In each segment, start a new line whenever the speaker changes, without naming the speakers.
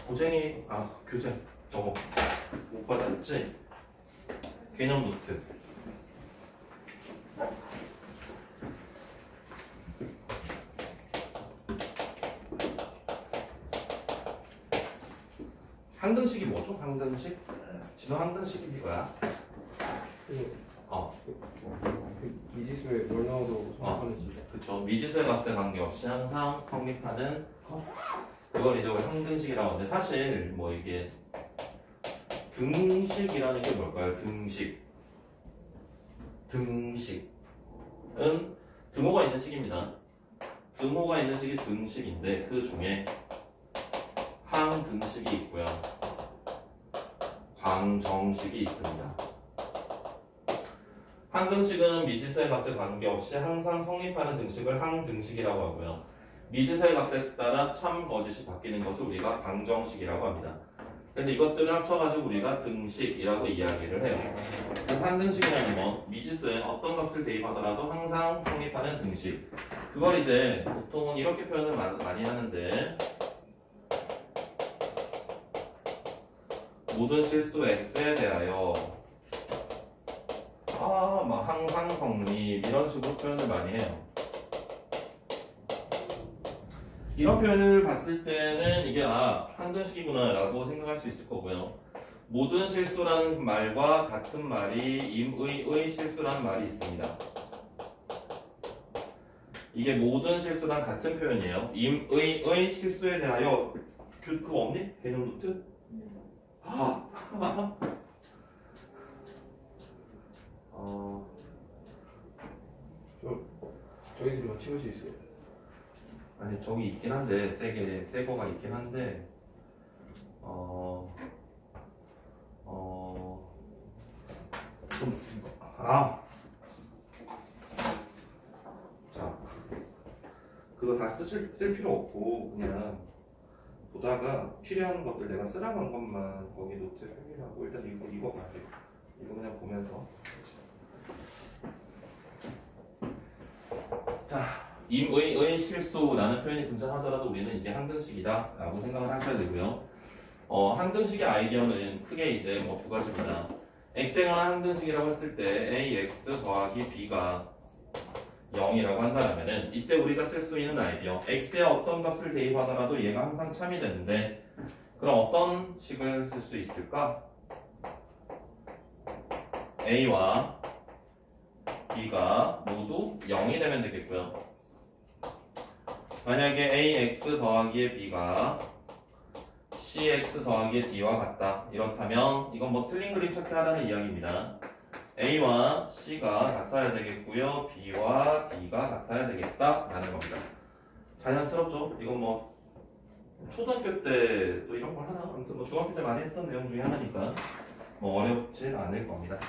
고쟁이, 교재 저거 못 받았지? 개념 노트. 항등식이 뭐죠? 항등식? 진호 항등식이 뭐야?
미지수에 뭘 넣어도 성립하는 식.
그쵸. 미지수의 값에 관계없이 항상 성립하는 그걸 이제 항등식이라고 하는데, 사실 뭐 이게 등식이라는 게 뭘까요? 등식은 등호가 있는 식입니다. 등호가 있는 식이 등식인데 그 중에 항등식이 있고요, 방정식이 있습니다. 항등식은 미지수의 값에 관계없이 항상 성립하는 등식을 항등식이라고 하고요, 미지수의 값에 따라 참, 거짓이 바뀌는 것을 우리가 방정식이라고 합니다. 그래서 이것들을 합쳐가지고 우리가 등식이라고 이야기를 해요. 그래서 항등식이라는 건 미지수에 어떤 값을 대입하더라도 항상 성립하는 등식. 그걸 이제 보통은 이렇게 표현을 많이 하는데, 모든 실수 x에 대하여 막 항상 성립, 이런 식으로 표현을 많이 해요. 이런 표현을 봤을 때는 이게 항등식이구나 라고 생각할 수 있을 거고요. 모든 실수라는 말과 같은 말이 임의의 실수라는 말이 있습니다. 이게 모든 실수랑 같은 표현이에요. 임의의 실수에 대하여 그거 없니? 개념 노트?
저기서 뭐 치울 수 있어요?
아니, 저기 있긴 한데, 새 거가 있긴 한데, 자, 그거 다 쓸 필요 없고, 그냥 보다가 필요한 것들 내가 쓰라고 한 것만 거기 노트에 표기하고, 일단 이거 봐야 돼. 이거 그냥 보면서. 자, 임의의 실수라는 표현이 등장하더라도 우리는 이게 항등식이다 라고 생각을 하셔야 되고요. 항등식의 아이디어는 크게 이제 뭐 두 가지입니다. x에 관한 항등식이라고 했을 때 ax 더하기 b가 0이라고 한다면은 이때 우리가 쓸 수 있는 아이디어, x에 어떤 값을 대입하더라도 얘가 항상 참이 되는데, 그럼 어떤 식을 쓸 수 있을까? a와 b가 모두 0이 되면 되겠고요. 만약에 ax 더하기의 b가 cx 더하기의 d와 같다, 이렇다면 이건 뭐 틀린 그림 찾기 하라는 이야기입니다. a와 c가 같아야 되겠고요, b와 d가 같아야 되겠다 라는 겁니다. 자연스럽죠? 이건 뭐 초등학교 때 또 이런 걸 하나, 아무튼 뭐 중학교 때 많이 했던 내용 중에 하나니까 뭐 어렵진 않을 겁니다.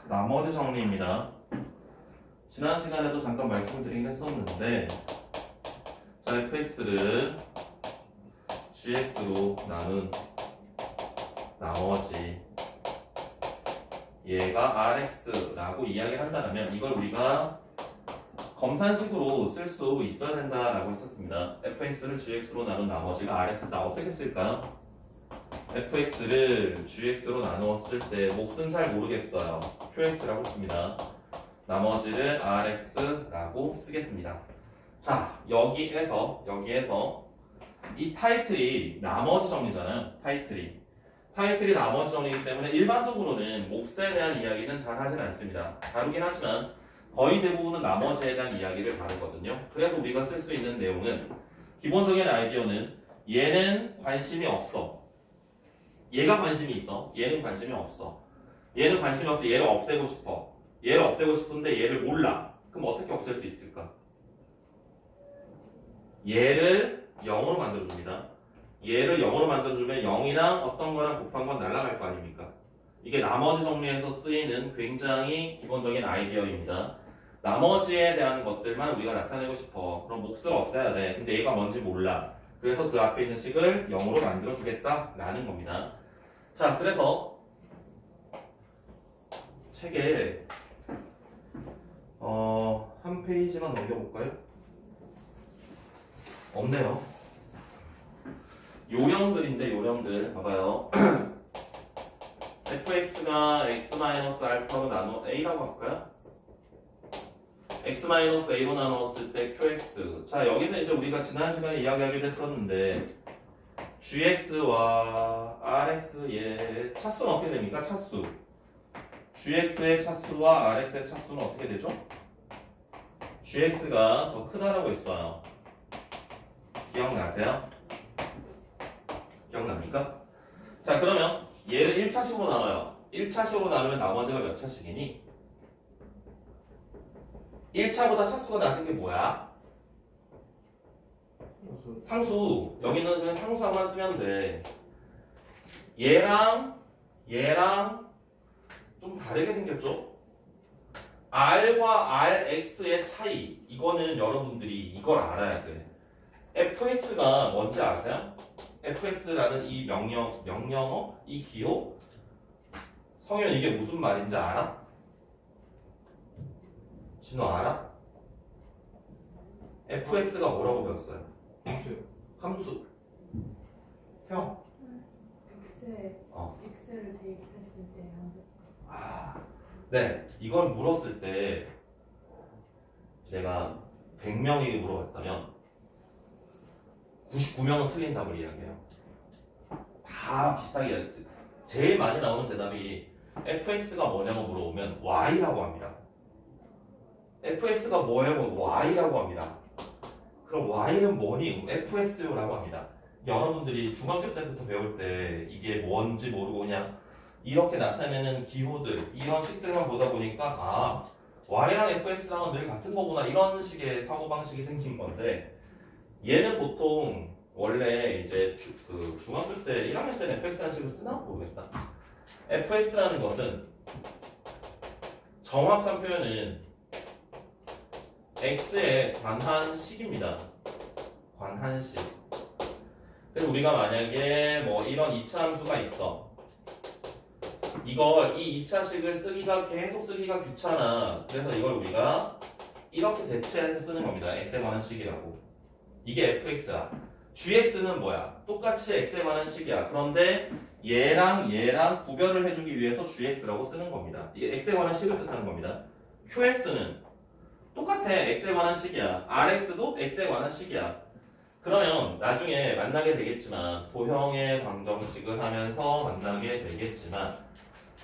나머지 정리입니다. 지난 시간에도 잠깐 말씀드리긴 했었는데, 자, fx를 gx로 나눈 나머지 얘가 rx라고 이야기를 한다면 이걸 우리가 검산식으로 쓸 수 있어야 된다라고 했었습니다. fx를 gx로 나눈 나머지가 rx다. 어떻게 쓸까요? fx를 gx로 나누었을 때 몫은 잘 모르겠어요. qx라고 씁니다. 나머지를 rx라고 쓰겠습니다. 자, 여기에서 이 타이틀이 나머지 정리잖아요. 타이틀이 나머지 정리이기 때문에 일반적으로는 몫에 대한 이야기는 잘 하진 않습니다. 다루긴 하지만 거의 대부분은 나머지에 대한 이야기를 다루거든요. 그래서 우리가 쓸 수 있는 내용은, 기본적인 아이디어는 얘는 관심이 없어, 얘가 관심이 있어, 얘는 관심이 없어. 얘는 관심이 없어, 얘를 없애고 싶어. 얘를 없애고 싶은데 얘를 몰라. 그럼 어떻게 없앨 수 있을까? 얘를 0으로 만들어줍니다. 얘를 0으로 만들어주면 0이랑 어떤 거랑 곱한 건 날아갈 거 아닙니까? 이게 나머지 정리에서 쓰이는 굉장히 기본적인 아이디어입니다. 나머지에 대한 것들만 우리가 나타내고 싶어. 그럼 몫을 없애야 돼. 근데 얘가 뭔지 몰라. 그래서 그 앞에 있는 식을 0으로 만들어주겠다라는 겁니다. 자, 그래서 책에 한 페이지만 넘겨볼까요? 없네요. 요령들인데 요령들 봐봐요. fx가 x-알파로 나누 a라고 할까요? x-a로 나누었을 때 qx. 자, 여기서 이제 우리가 지난 시간에 이야기하기도 했었는데 gx와 rx의 차수는 어떻게 됩니까? 차수. gx의 차수와 rx의 차수는 어떻게 되죠? gx가 더 크다라고 했어요. 기억나세요? 기억납니까? 자, 그러면 얘를 1차식으로 나눠요. 1차식으로 나누면 나머지가 몇 차식이니? 1차보다 차수가 낮은 게 뭐야? 상수. 여기는 그냥 상수만 쓰면 돼. 얘랑 좀 다르게 생겼죠? R과 RX의 차이. 이거는 여러분들이 이걸 알아야 돼. fx가 뭔지 아세요? fx라는 이 명령어, 이 기호. 성현 이게 무슨 말인지 알아? 진호 알아? fx가 뭐라고 배웠어요? 함수. 태영.
x를 대입했을 때
네. 이걸 물었을 때 제가 100명에게 물어봤다면 99명은 틀린 답을 이야기해요. 다 비슷하게. 제일 많이 나오는 대답이 fx가 뭐냐고 물어보면 y라고 합니다. fx가 뭐냐고 y라고 합니다. 그럼 y는 뭐니? fx요라고 합니다. 여러분들이 중학교 때부터 배울 때 이게 뭔지 모르고 그냥 이렇게 나타내는 기호들 이런 식들만 보다 보니까 y랑 fx랑은 늘 같은 거구나 이런 식의 사고방식이 생긴 건데 얘는 보통 원래 이제 중학교 때 1학년 때는 fx라는 식을 쓰나? 모르겠다. fx라는 것은 정확한 표현은 x의 관한식입니다. 관한식. 그래서 우리가 만약에 뭐 이런 2차 함수가 있어. 이걸 이 2차식을 계속 쓰기가 귀찮아. 그래서 이걸 우리가 이렇게 대체해서 쓰는 겁니다. x에 관한 식이라고. 이게 fx야. gx는 뭐야? 똑같이 x에 관한 식이야. 그런데 얘랑 구별을 해주기 위해서 gx라고 쓰는 겁니다. 이게 x에 관한 식을 뜻하는 겁니다. qx는 똑같아. x에 관한 식이야. rx도 x에 관한 식이야. 그러면 나중에 만나게 되겠지만 도형의 방정식을 하면서 만나게 되겠지만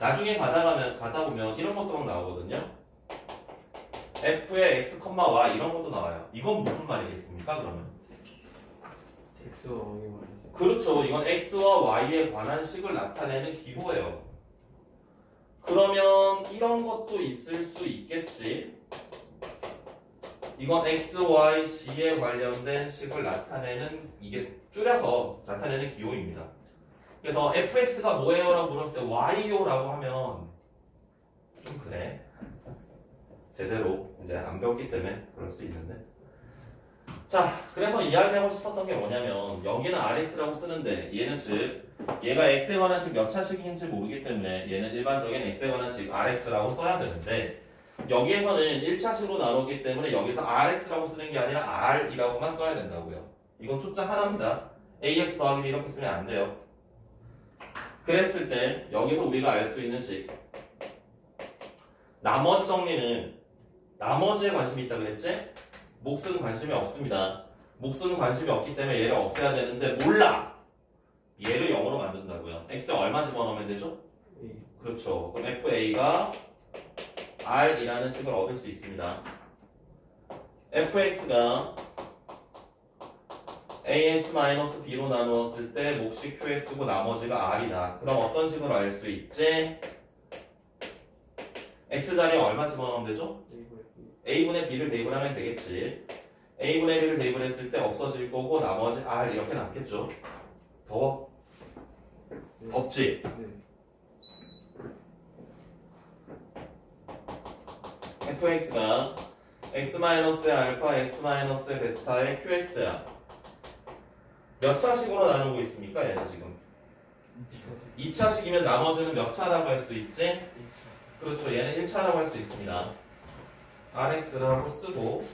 나중에 가다 보면 이런 것도 막 나오거든요. f의 x, y 이런 것도 나와요. 이건 무슨 말이겠습니까? 그러면
x와 y의 말이죠.
그렇죠. 이건 x와 y에 관한 식을 나타내는 기호예요. 그러면 이런 것도 있을 수 있겠지. 이건 x, y, g에 관련된 식을 나타내는 이게 줄여서 나타내는 기호입니다. 그래서 fx가 뭐예요? 라고 물었을 때 y요 라고 하면 좀 그래. 제대로 이제 안 배웠기 때문에 그럴 수 있는데. 자, 그래서 이야기하고 싶었던 게 뭐냐면 여기는 rx라고 쓰는데 얘는 즉 얘가 x에 관한 식 몇 차식인지 모르기 때문에 얘는 일반적인 x에 관한 식 rx라고 써야 되는데 여기에서는 1차식으로 나누기 때문에 여기서 rx라고 쓰는 게 아니라 r이라고만 써야 된다고요. 이건 숫자 하나입니다. ax 더하기 b 이렇게 쓰면 안 돼요. 그랬을 때 여기서 우리가 알 수 있는 식 나머지 정리는 나머지에 관심이 있다 그랬지? 몫은 관심이 없습니다. 몫은 관심이 없기 때문에 얘를 없애야 되는데 몰라! 얘를 0으로 만든다고요. x에 얼마 집어넣으면 되죠? 그렇죠. 그럼 fa가 r이라는 식을 얻을 수 있습니다. fx가 ax-b로 나누었을 때 몫이 qx고 나머지가 r이다. 그럼 어떤 식으로 알 수 있지? x 자리에 얼마 집어넣으면 되죠? a분의 b를 대입을 하면 되겠지. a분의 b를 대입을 했을 때 없어질 거고 나머지 r 이렇게 남겠죠. 더워? 덥지?
네.
fx가 x-의 알파, x-의 베타의 qx야. 몇 차식으로 나누고 있습니까? 얘는 지금 2차식이면 나머지는 몇 차라고 할 수 있지? 그렇죠. 얘는 1차라고 할 수 있습니다. rx라고 쓰고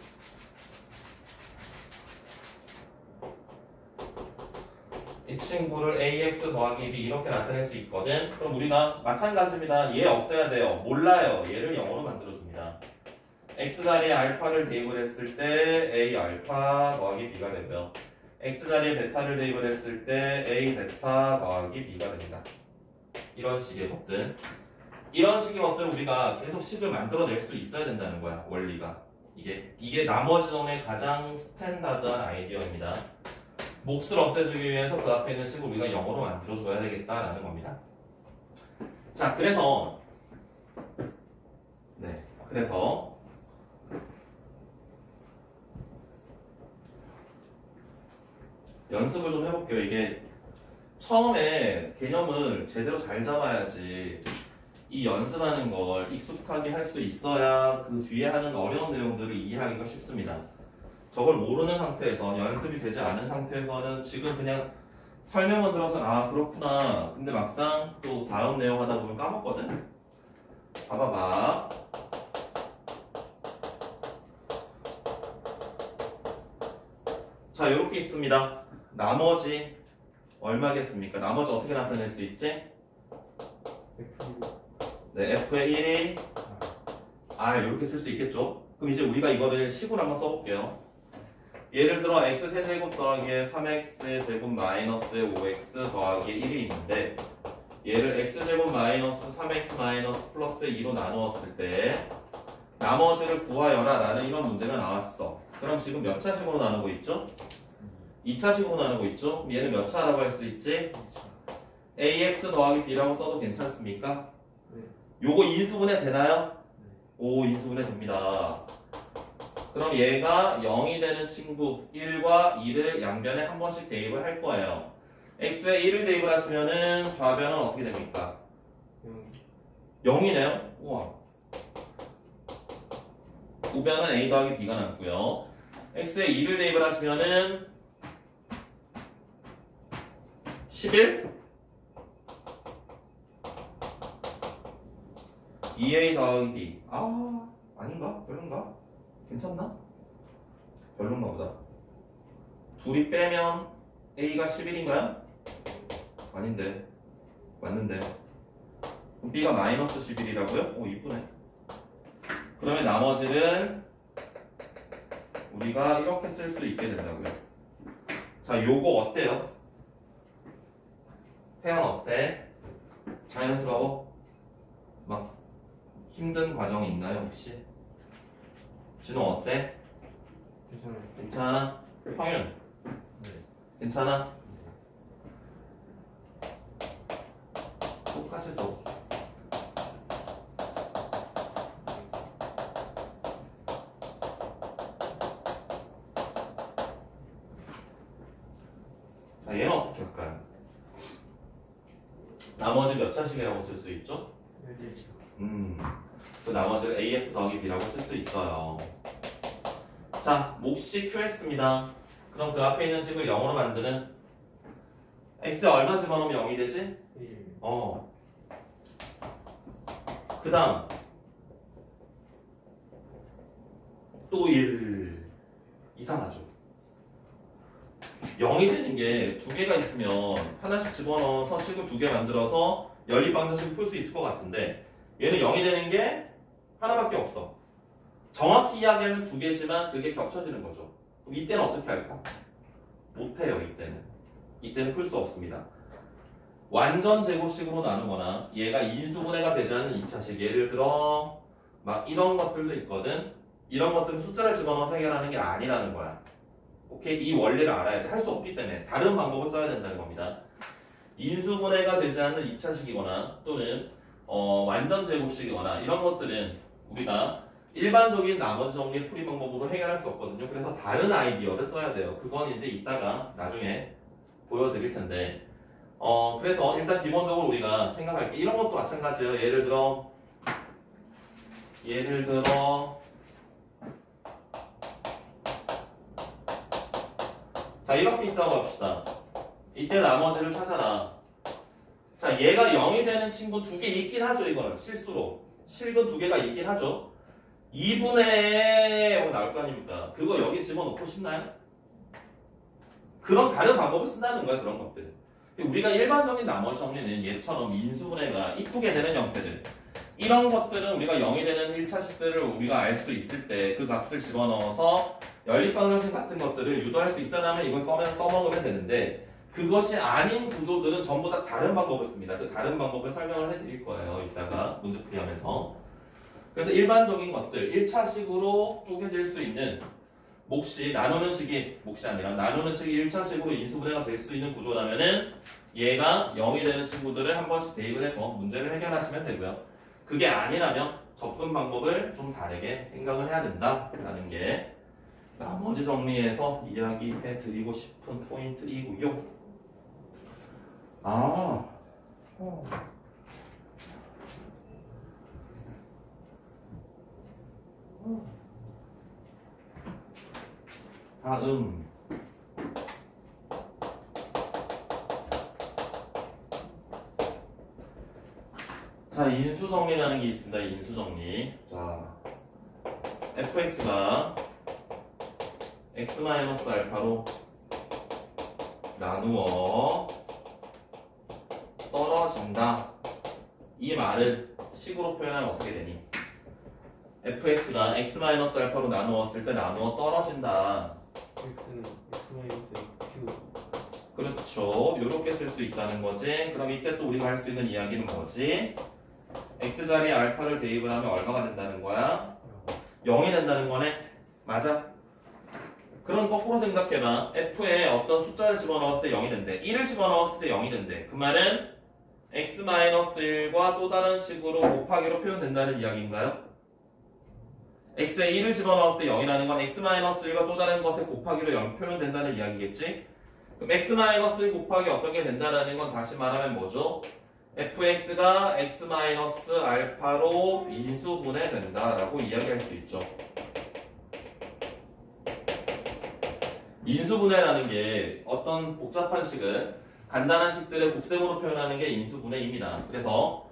이 친구를 ax 더하기 b 이렇게 나타낼 수 있거든. 그럼 우리가 마찬가지입니다. 얘 없애야 돼요. 몰라요. 얘를 0으로 만들어줍니다. x 자리에 알파를 대입을 했을 때 a 알파 더하기 b가 되고요. x 자리에 베타를 대입을 했을 때 a 베타 더하기 b가 됩니다. 이런 식의 것들. 이런 식의 것들은 우리가 계속 식을 만들어낼 수 있어야 된다는 거야. 원리가. 이게 나머지 놈의 가장 스탠다드한 아이디어입니다. 몫을 없애주기 위해서 그 앞에 있는 식을 우리가 0으로 만들어줘야 되겠다라는 겁니다. 자, 그래서 연습을 좀 해볼게요. 이게 처음에 개념을 제대로 잘 잡아야지 이 연습하는 걸 익숙하게 할 수 있어야 그 뒤에 하는 어려운 내용들을 이해하기가 쉽습니다. 저걸 모르는 상태에서 연습이 되지 않은 상태에서는 지금 그냥 설명을 들어서 아 그렇구나. 근데 막상 또 다음 내용 하다 보면 까먹거든. 봐봐봐. 자, 이렇게 있습니다. 나머지 얼마겠습니까? 나머지 어떻게 나타낼 수 있지? 네, f의 1이 r 이렇게 쓸 수 있겠죠? 그럼 이제 우리가 이거를 식으로 한번 써볼게요. 예를 들어 x 세제곱 더하기 3x 제곱 마이너스 5x 더하기 1이 있는데 얘를 x제곱 마이너스 3x 마이너스 플러스 2로 나누었을 때 나머지를 구하여라 라는 이런 문제가 나왔어. 그럼 지금 몇 차식으로 나누고 있죠? 2차식으로 나누고 있죠? 그럼 얘는 몇 차라고 할 수 있지? ax 더하기 b라고 써도 괜찮습니까?
네.
요거 인수분해 되나요? 오, 인수분해 됩니다. 그럼 얘가 0이 되는 친구 1과 2를 양변에 한 번씩 대입을 할 거예요. x에 1을 대입을 하시면은 좌변은 어떻게 됩니까? 0이네요? 우와. 우변은 a 더하기 b가 남고요. x에 2를 대입을 하시면은 11? 2a 더하기 b. 아, 아닌가? 별론가? 괜찮나? 별론가 보다. 둘이 빼면 a가 11인가요? 아닌데. 맞는데. 그럼 b가 마이너스 11이라고요? 오, 이쁘네. 그러면 나머지는 우리가 이렇게 쓸 수 있게 된다고요. 자, 요거 어때요? 태연 어때? 자연스러워? 막 힘든 과정이 있나요 혹시? 진호 어때?
괜찮아요.
괜찮아? 황윤?
네.
괜찮아? 똑같이 써. 자, 얘는 어떻게 할까요? 나머지 몇 차식이라고 쓸 수 있죠? 그 나머지를 ax 더하기 b라고 쓸 수 있어요. 자, 몫이 qx입니다. 그럼 그 앞에 있는 식을 0으로 만드는 x에 얼마 집어넣으면 0이 되지? 그 다음 또 1. 이상하죠? 0이 되는 게 두 개가 있으면 하나씩 집어넣어서 식을 두 개 만들어서 연립방정식을 풀 수 있을 것 같은데 얘는 0이 되는 게 하나밖에 없어. 정확히 이야기하면 두 개지만 그게 겹쳐지는 거죠. 그럼 이때는 어떻게 할까? 못해요. 이때는 풀 수 없습니다. 완전 제곱식으로 나누거나 얘가 인수분해가 되지 않는 2차식, 예를 들어 막 이런 것들도 있거든. 이런 것들은 숫자를 집어넣어서 해결하는 게 아니라는 거야. 오케이? 이 원리를 알아야 돼. 할 수 없기 때문에 다른 방법을 써야 된다는 겁니다. 인수분해가 되지 않는 2차식이거나 또는 완전 제곱식이거나 이런 것들은 우리가 일반적인 나머지 정리의 풀이 방법으로 해결할 수 없거든요. 그래서 다른 아이디어를 써야 돼요. 그건 이제 이따가 나중에 보여드릴 텐데 그래서 일단 기본적으로 우리가 생각할 게 이런 것도 마찬가지예요. 예를 들어 예를 들어 자 이렇게 있다고 합시다. 이때 나머지를 찾아라. 자 얘가 0이 되는 친구 2개 있긴 하죠. 이거는 실수로 실근 2개가 있긴 하죠. 2분의 나올 거 아닙니까? 그거 여기 집어넣고 싶나요? 그런 다른 방법을 쓴다는 거야. 그런 것들. 우리가 일반적인 나머지 정리는 얘처럼 인수분해가 이쁘게 되는 형태들 이런 것들은 우리가 0이 되는 1차식들을 우리가 알 수 있을 때 그 값을 집어넣어서 연립방정식 같은 것들을 유도할 수 있다면 이걸 써먹으면 되는데 그것이 아닌 구조들은 전부 다 다른 방법을 씁니다. 그 다른 방법을 설명을 해드릴 거예요. 이따가 문제풀이하면서. 그래서 일반적인 것들 1차식으로 쪼개질 수 있는 몫이 나누는 식이 몫이 아니라 나누는 식이 1차식으로 인수분해가 될 수 있는 구조라면은 얘가 0이 되는 친구들을 한 번씩 대입을 해서 문제를 해결하시면 되고요. 그게 아니라면 접근 방법을 좀 다르게 생각을 해야 된다라는 게 나머지 정리해서 이야기해 드리고 싶은 포인트이고요. 다음 자 인수정리라는 게 있습니다. 인수정리. 자 fx가 x-알파로 나누어 떨어진다. 이 말을 식으로 표현하면 어떻게 되니? fx가 x-알파로 나누었을 때 나누어 떨어진다.
x는 x-q.
그렇죠. 요렇게 쓸 수 있다는 거지. 그럼 이때 또 우리가 할 수 있는 이야기는 뭐지? x자리에 알파를 대입을 하면 얼마가 된다는 거야? 0이 된다는 거네. 맞아. 그럼 거꾸로 생각해봐. f에 어떤 숫자를 집어넣었을 때 0이 된대. 1을 집어넣었을 때 0이 된대. 그 말은 x-1과 또 다른 식으로 곱하기로 표현된다는 이야기인가요? x에 1을 집어넣었을 때 0이라는 건 x-1과 또 다른 것에 곱하기로 0 표현된다는 이야기겠지? 그럼 x-1 곱하기 어떤 게 된다는 건 다시 말하면 뭐죠? fx가 x-알파로 인수분해된다라고 이야기할 수 있죠. 인수분해라는 게 어떤 복잡한 식을 간단한 식들의 곱셈으로 표현하는 게 인수분해입니다. 그래서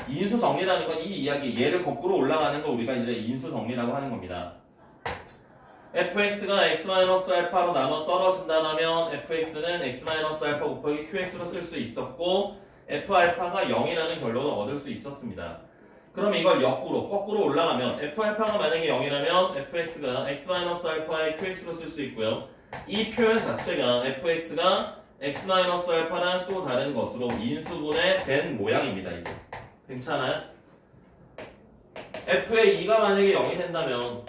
인수정리라는 건 이 이야기, 얘를 거꾸로 올라가는 걸 우리가 이제 인수정리라고 하는 겁니다. fx가 x-알파로 나눠 떨어진다면 fx는 x-알파 곱하기 qx로 쓸 수 있었고 f알파가 0이라는 결론을 얻을 수 있었습니다. 그럼 이걸 역으로 거꾸로 올라가면 f알파가 만약에 0이라면 fx가 x-알파의 qx로 쓸 수 있고요. 이 표현 자체가 fx가 x-알파랑 또 다른 것으로 인수분해된 모양입니다. 이거. 괜찮아요? f의 2가 만약에 0이 된다면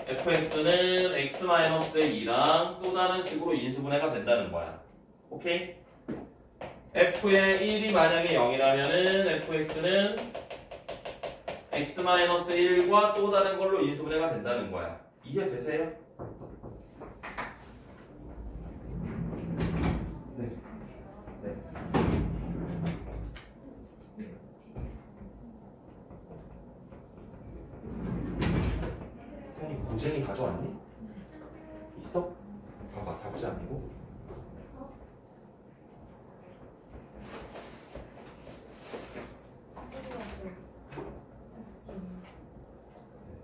fx는 x-의 2랑 또 다른 식으로 인수분해가 된다는 거야. 오케이? f의 1이 만약에 0이라면은 fx는 x-1과 또 다른 걸로 인수분해가 된다는 거야. 이해되세요? 네. 네. 태연이 고쟁이 가져왔니? 있어? 봐봐, 답지 아니고.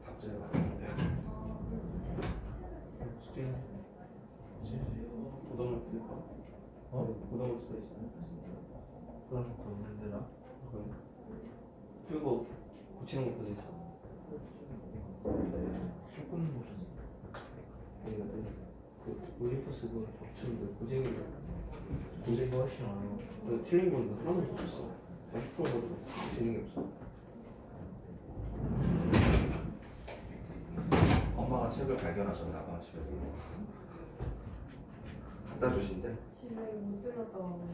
답지를 맞는데.
부담을 쓸까? 부담을 써 있어.
그런 것도 없는데 나?
풀고 고치는 것까지 있어.
조금 보셨어.
내가 그 올림퍼스 그 겹치는데 고쟁이가
고생이 훨씬 많아요.
틀린 건 하나도 없었어. 80%거든. 되는 게 없어.
엄마가 책을 발견하셨나 집에서. 갖다 주신대.
집에 못 들었다 고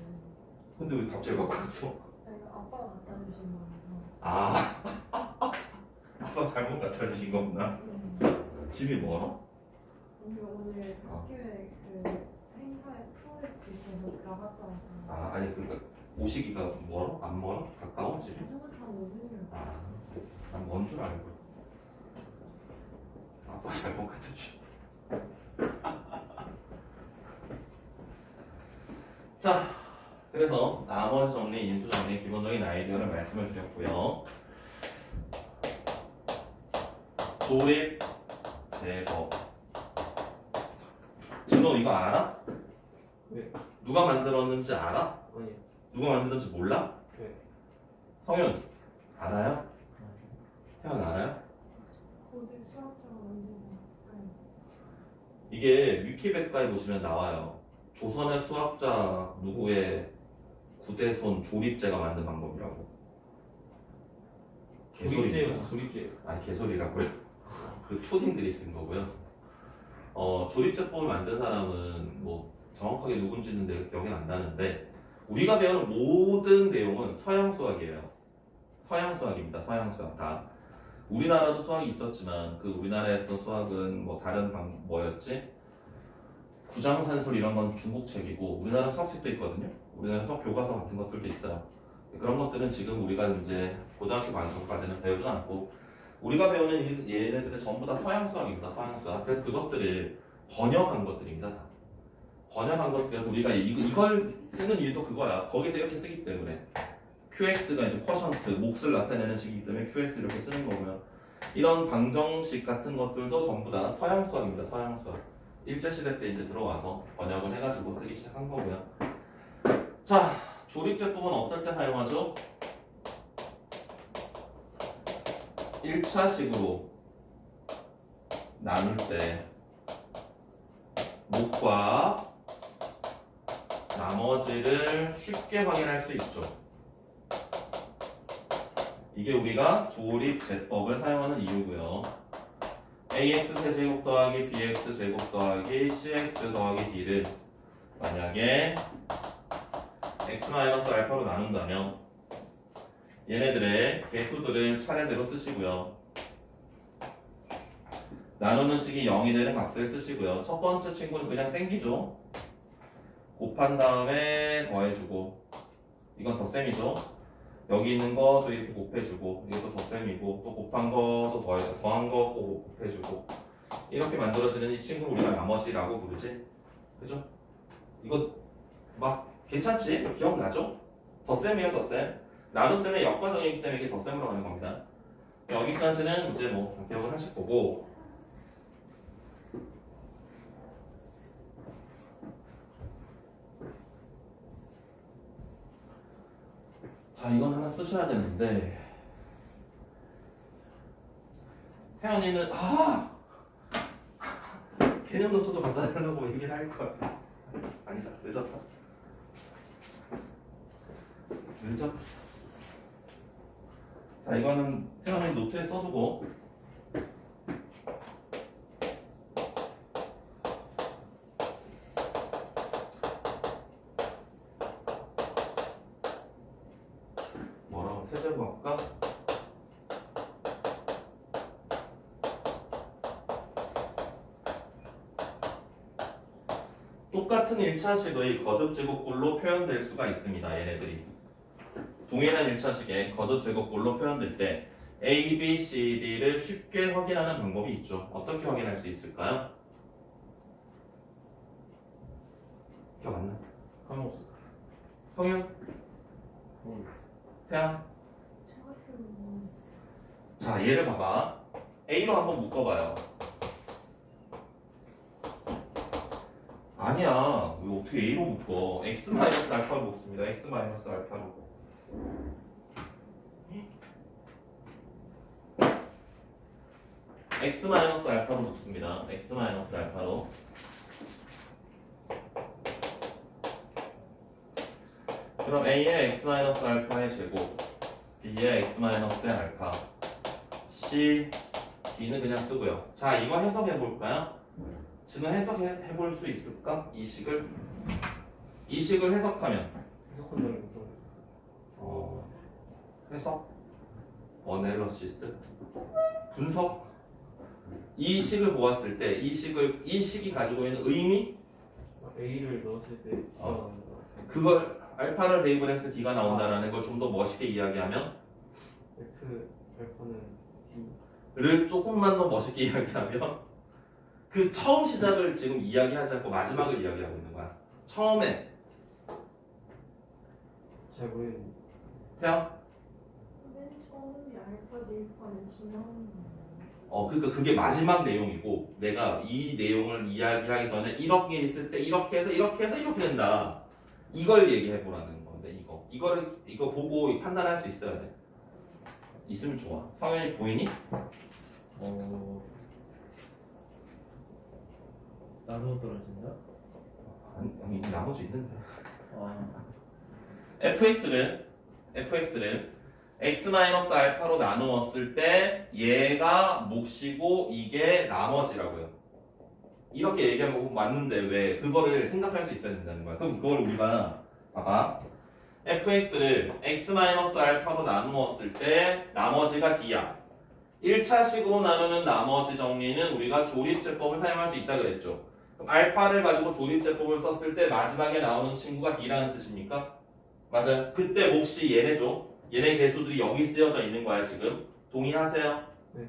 근데 왜 답지를 갖고 왔어?
아빠가 갖다 주신 거라서.
아, 아빠 잘못 갖다 주신 거구나.
네.
집이 멀어?
오늘 학교에 그 행사에 프로젝트 있어서 나갔다 와서.
아, 아니 그러니까 오시기가 멀어? 안 멀어? 가까워 집이?
생각하면 오늘이요.
아, 뭔 줄 알고. 아빠 잘못 갖다 주. 자, 그래서 나머지 정리, 인수 정리 기본적인 아이디어를 말씀을 드렸고요. 조립 제법. 진호 이거 알아?
네.
누가 만들었는지 알아?
아니.
누가 만들었는지 몰라?
네.
성현 알아요? 태연 알아요?
고대 수학자가 만든 거였을까요?
이게 위키백과에 보시면 나와요. 조선의 수학자 누구의 구대손 조립제가 만든 방법이라고.
조립제요. 조립제.
아니 개소리라고요. 그 초딩들이 쓴 거고요. 조립제법을 만든 사람은 뭐 정확하게 누군지는 내가 기억이 안 나는데 우리가 배우는 모든 내용은 서양 수학이에요. 서양 수학입니다. 서양 수학 다. 우리나라도 수학이 있었지만 그 우리나라에 했던 수학은 뭐 다른 뭐였지? 구장산술 이런 건 중국 책이고 우리나라 수학책도 있거든요. 우리나라 수학 교과서 같은 것들도 있어요. 그런 것들은 지금 우리가 이제 고등학교 반수까지는 배우지 않고 우리가 배우는 얘네들은 전부 다 서양 수학입니다. 서양 수학. 그래서 그것들을 번역한 것들입니다. 다. 번역한 것들에서 우리가 이걸 쓰는 이유도 그거야. 거기서 이렇게 쓰기 때문에 QX가 이제 쿼션트, 몫을 나타내는 식이기 때문에 QX 이렇게 쓰는 거고요. 이런 방정식 같은 것들도 전부 다 서양 수학입니다. 서양 수학. 일제시대 때 이제 들어와서 번역을 해가지고 쓰기 시작한 거고요. 자, 조립제법은 어떨 때 사용하죠? 1차식으로 나눌 때 몫과 나머지를 쉽게 확인할 수 있죠. 이게 우리가 조립제법을 사용하는 이유고요. ax 세제곱 더하기 bx 제곱 더하기 cx 더하기 d를 만약에 x-알파로 나눈다면 얘네들의 개수들을 차례대로 쓰시고요. 나누는 식이 0이 되는 값을 쓰시고요. 첫 번째 친구는 그냥 땡기죠. 곱한 다음에 더해주고 이건 덧셈이죠. 여기 있는 거도 이렇게 곱해주고 이것도 덧셈이고 또 곱한 거도 더한 거 꼭 곱해주고 이렇게 만들어지는 이 친구를 우리가 나머지라고 부르지. 그죠? 이거 막 괜찮지? 기억나죠? 덧셈이에요, 덧셈. 나눗셈의 역과정이기 때문에 이게 덧셈으로 가는 겁니다. 여기까지는 이제 뭐 기억을 하실 거고 자, 이건 하나 쓰셔야 되는데 태연이는 개념 노트도 갖다 달라고 얘기를 할 거야. 아니다, 늦었다. 자, 이거는 태연이 노트에 써두고 뭐라고 세제곱 할까? 똑같은 1차식의 거듭제곱꼴로 표현될 수가 있습니다. 얘네들이 동일한 1차식의 거듭제곱꼴로 표현될 때 A, B, C, D를 쉽게 확인하는 방법이 있죠. 어떻게 확인할 수 있을까요? 기억 안 나?
까먹었어.
성윤?
모르겠어.
태양?
정확히는 모르겠어요.
자, 얘를 봐봐. A로 한번 묶어봐요. 아니야. 왜 어떻게 A로 묶어? X-알파로 묶습니다. X-알파로. X-알파로 묶습니다. X-알파로. 그럼 A의 X-알파의 제곱, B의 X-알파, C, D는 그냥 쓰고요. 자, 이거 해석해 볼까요? 지금 해석해 볼 수 있을까? 이 식을 해석하면
해석한다는 것도.
해석, 어널리시스, 분석. 이 식을 보았을 때 이 식이 가지고 있는 의미,
A를 넣었을 때
그걸 알파를 대입을 했을 때 D가 나온다라는 걸 좀 더 멋있게 이야기하면
F 알파는
를 조금만 더 멋있게 이야기하면 그 처음 시작을 지금 이야기하지 않고 마지막을 이야기하고 있는 거야. 처음에
잘 모르겠는데.
태양
맨 처음에 알파 대입하는 지나오는
그러니까 그게 마지막 내용이고 내가 이 내용을 이야기하기 전에 이렇게 있을 때 이렇게 해서 이렇게 해서 이렇게 된다. 이걸 얘기해 보라는 건데 이거 보고 판단할 수 있어야 돼. 있으면 좋아. 성현이 보이니?
나누어 떨어진다?
아니 나머지 있는데.
아,
fx는 x-알파로 나누었을 때 얘가 몫이고 이게 나머지라고요. 이렇게 얘기하면 맞는데 왜 그거를 생각할 수 있어야 된다는 거야. 그럼 그걸 우리가 봐봐. fx를 x-알파로 나누었을 때 나머지가 d야. 1차식으로 나누는 나머지 정리는 우리가 조립제법을 사용할 수 있다 그랬죠. 그럼 알파를 가지고 조립제법을 썼을 때 마지막에 나오는 친구가 d라는 뜻입니까? 맞아요. 그때 몫이 얘네죠. 얘네 개수들이 여기 쓰여져 있는 거야 지금. 동의하세요?
네.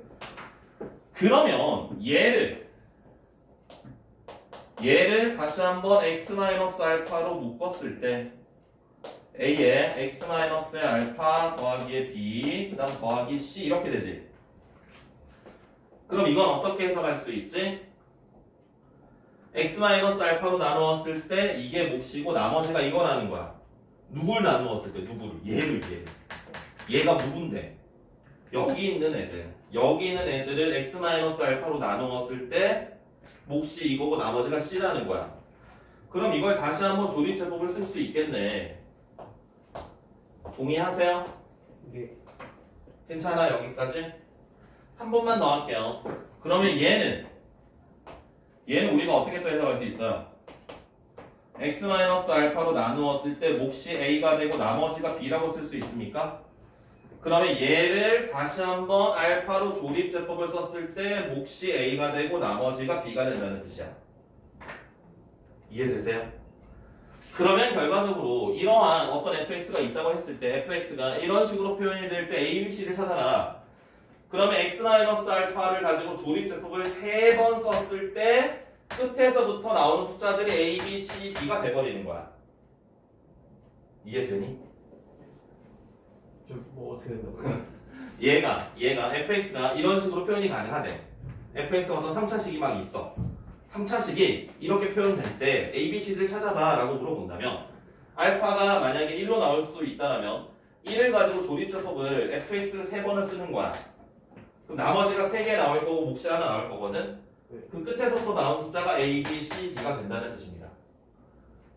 그러면 얘를 다시 한번 x-알파로 묶었을 때 a에 x-알파 더하기에 b 그 다음 더하기 c 이렇게 되지. 그럼 이건 어떻게 해석할 수 있지? x-알파로 나누었을 때 이게 몫이고 나머지가 이거라는 거야. 누굴 나누었을 때 누구를? 얘를. 얘가 누군데? 여기 있는 애들을 x-알파로 나누었을 때 몫이 이거고 나머지가 c라는 거야. 그럼 이걸 다시 한번 조립제법을 쓸 수 있겠네. 동의하세요?
이게
괜찮아 여기까지? 한 번만 더 할게요. 그러면 얘는 우리가 어떻게 또 해석할 수 있어요? x-알파로 나누었을 때 몫이 a가 되고 나머지가 b라고 쓸 수 있습니까? 그러면 얘를 다시 한번 알파로 조립제법을 썼을 때 몫이 a가 되고 나머지가 b가 된다는 뜻이야. 이해되세요? 그러면 결과적으로 이러한 어떤 fx가 있다고 했을 때 fx가 이런 식으로 표현이 될 때 a, b, c를 찾아라. 그러면 x-알파를 가지고 조립제법을 3번 썼을 때 끝에서부터 나오는 숫자들이 a, b, c, d가 돼버리는 거야. 이해되니?
뭐 어떻게 된다고?
얘가 fx가 이런 식으로 표현이 가능하대. fx가 어떤 3차식이 막 있어. 3차식이 이렇게 표현될 때 a, b, c를 찾아봐 라고 물어본다면 알파가 만약에 1로 나올 수 있다면 1을 가지고 조립제법을 fx를 3번을 쓰는 거야. 그럼 나머지가 3개 나올 거고 몫이 하나 나올 거거든. 그 끝에서부터 나온 숫자가 a, b, c, d가 된다는 뜻입니다.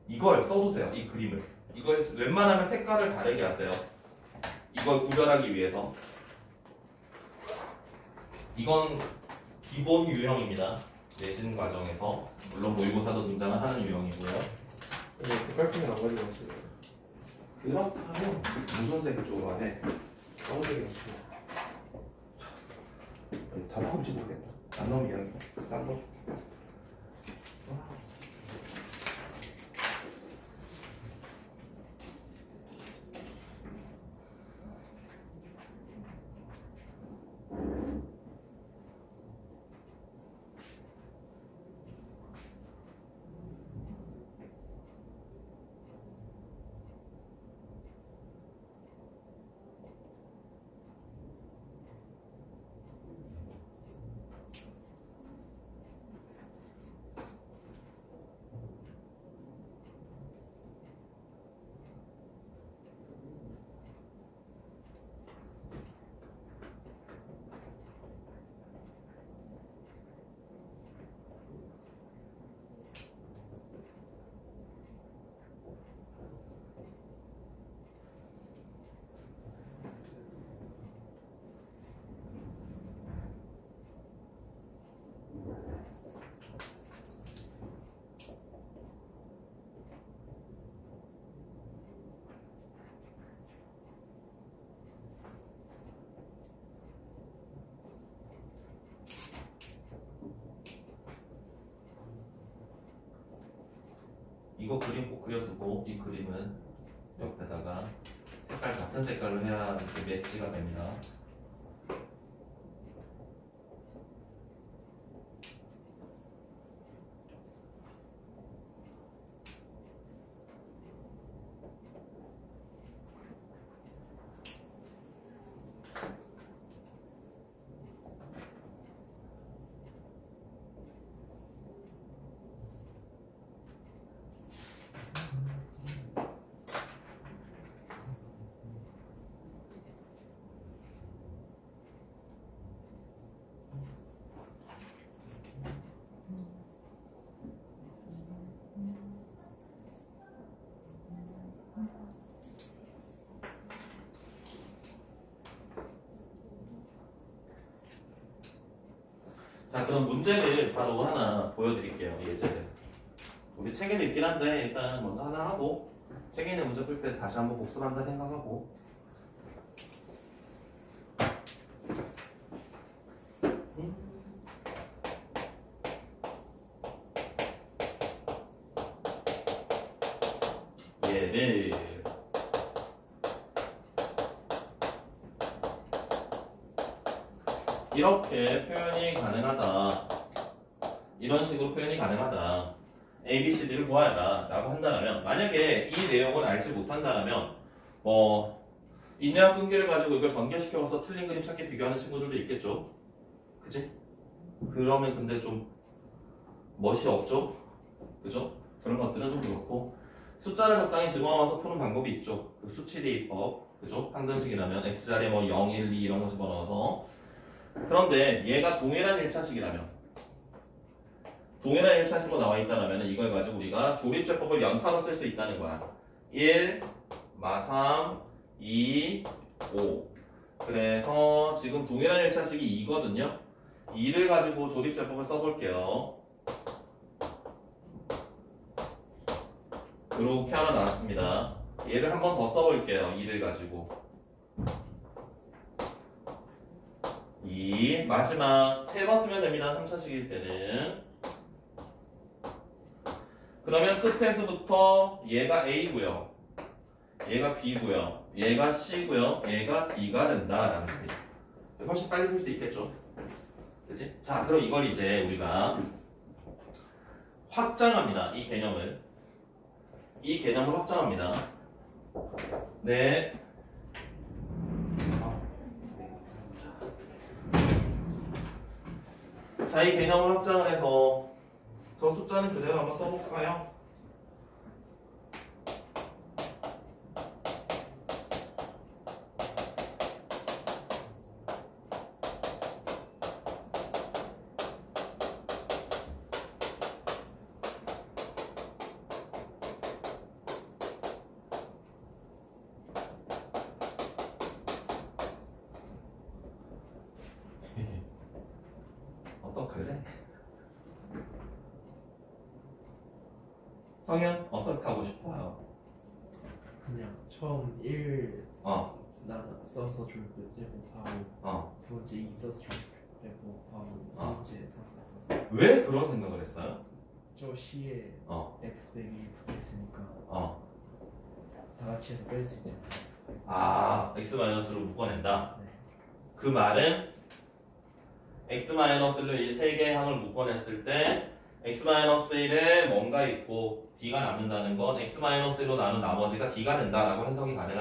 이걸 써두세요. 이 그림을. 이걸 웬만하면 색깔을 다르게 하세요. 이걸 구별하기 위해서. 이건 기본 유형입니다. 내신 과정에서 물론 모의고사도 등장을 하는 유형이고요.
색깔표는 안 가지고 왔어요.
그렇다면 무슨 색 쪽으로 하네?
까만색이 없어요.
다 나올지 모르겠다. 안 나오면 이야기. 딴 거 줄게. 이거 그림 꼭 그려두고 이 그림은 옆에다가 색깔 같은 색깔로 해야 이렇게 매치가 됩니다. 자, 그럼 문제를 바로 하나 보여드릴게요. 예제를. 우리 책에도 있긴 한데 일단 먼저 하나 하고 책에 있는 문제 풀 때 다시 한번 복습한다 생각하고. 얘를 이렇게 표현이 가능하다. 이런 식으로 표현이 가능하다. A, B, C, D를 구하라 라고 한다면, 만약에 이 내용을 알지 못한다면 인내와 끈기를 가지고 이걸 전개시켜서 틀린 그림 찾기 비교하는 친구들도 있겠죠. 그치? 그러면 근데 좀 멋이 없죠? 그죠? 그런 것들은 좀 그렇고, 숫자를 적당히 집어넣어서 푸는 방법이 있죠. 그 수치 대입법, 그죠? 항등식이라면 X자리에 0, 1, 2 이런 거 집어넣어서. 그런데 얘가 동일한 1차식이라면, 동일한 1차식으로 나와 있다면 이걸 가지고 우리가 조립제법을 연타로 쓸 수 있다는 거야. 1, 마3, 2, 5. 그래서 지금 동일한 1차식이 2거든요. 2를 가지고 조립제법을 써볼게요. 이렇게 하나 나왔습니다. 얘를 한 번 더 써볼게요. 2를 가지고 2 마지막 3번 쓰면 됩니다. 3차식일 때는. 그러면 끝에서부터 얘가 A고요, 얘가 B고요, 얘가 C고요, 얘가 D가 된다라는 겁니다. 훨씬 빨리 풀 수 있겠죠. 그치? 자, 그럼 이걸 이제 우리가 확장합니다. 이 개념을 확장합니다. 네. 자, 이 개념을 확장을 해서 저 숫자는 그대로 한번 써볼까요? 어떡할래? 성현 어떻게 하고 싶어요?
그냥 처음 1
어.
써서 조립 제곱하고 두 번째 2 써서 조립 제곱하고 세 번째 3 써서.
왜 그런 생각을 했어요?
저 C에 X 빼기 붙어있으니까 다 같이 해서 뺄 수 있잖아요.
아, X-로 묶어낸다.
네.
그 말은 X-를 이 세 개의 항을 묶어냈을 때 X-1에 뭔가 있고 D가 남는다는 건 X-1로 나눈 나머지가 D가 된다라고 해석이 가능합니다.